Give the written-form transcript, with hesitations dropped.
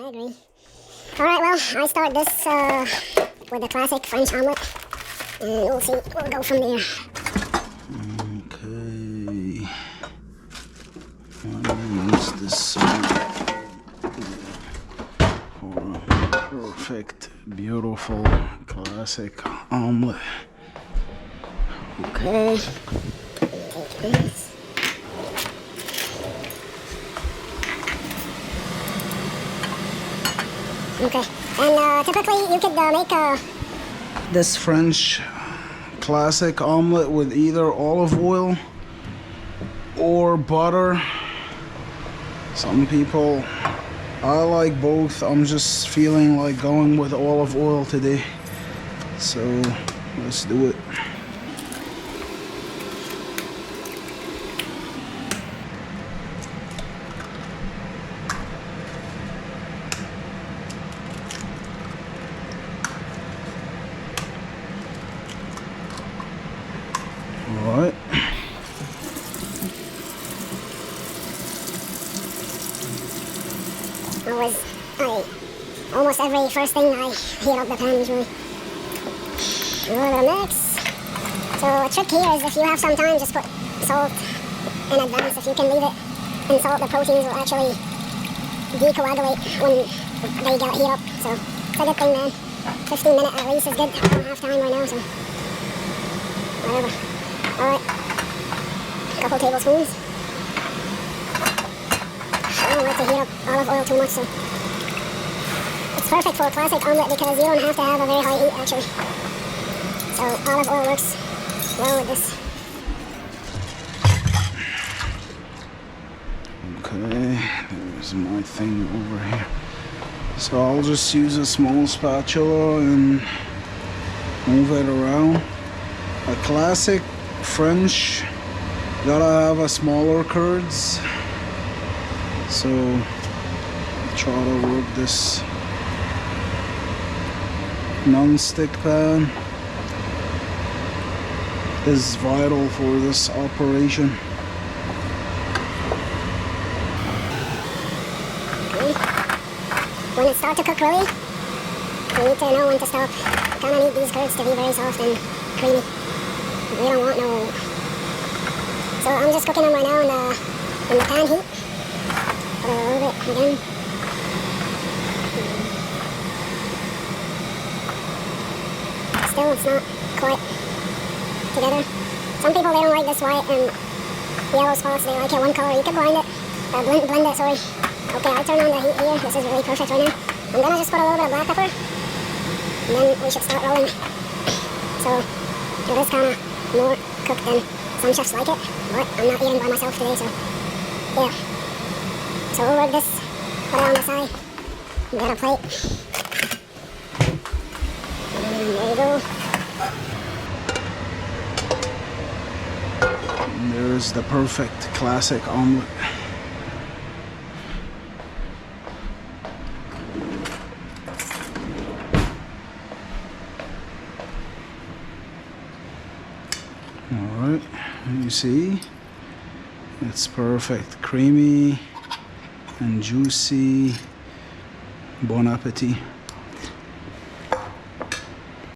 I agree. Alright, well, I start this with the classic French omelette, and we'll see, we'll go from there. Okay. I'll use this for a perfect, beautiful, classic omelette. Okay. Take this. Okay, and typically you could make this French classic omelette with either olive oil or butter. Some people, I like both. I'm just feeling like going with olive oil today, so let's do it. Alright. Almost every first thing I heat up the pan usually. A little bit of mix. So a trick here is if you have some time, just put salt in advance. If you can leave it in salt, the proteins will actually decoagulate when they get heat up. So it's a good thing, man. 15 minutes at least is good. I don't have time right now, so whatever. Alright. A couple tablespoons. I don't like to heat up olive oil too much, so it's perfect for a classic omelette because you don't have to have a very high heat actually. So olive oil works well with this. Okay, there's my thing over here. So I'll just use a small spatula and move it around. A classic French, gotta have a smaller curds. So try to work this non-stick pan is vital for this operation. Okay. When it starts to cook really, you need to know when to stop. You kind of need these curds to be very soft and creamy. We don't want no. So I'm just cooking them right now in the pan heat. Put it a little bit again. Still, it's not quite together. Some people, they don't like this white and yellow spots. They like it one color. You can blend it, sorry. Okay, I turn on the heat here. This is really perfect right now. I'm gonna just put a little bit of black pepper, and then we should start rolling. So it is kind of more cooked than some chefs like it, but I'm not eating by myself today, so yeah. So we'll work this, put it on the side, get a plate, and there you go. And there's the perfect classic omelette. Alright, you see, it's perfect, creamy and juicy. Bon appetit.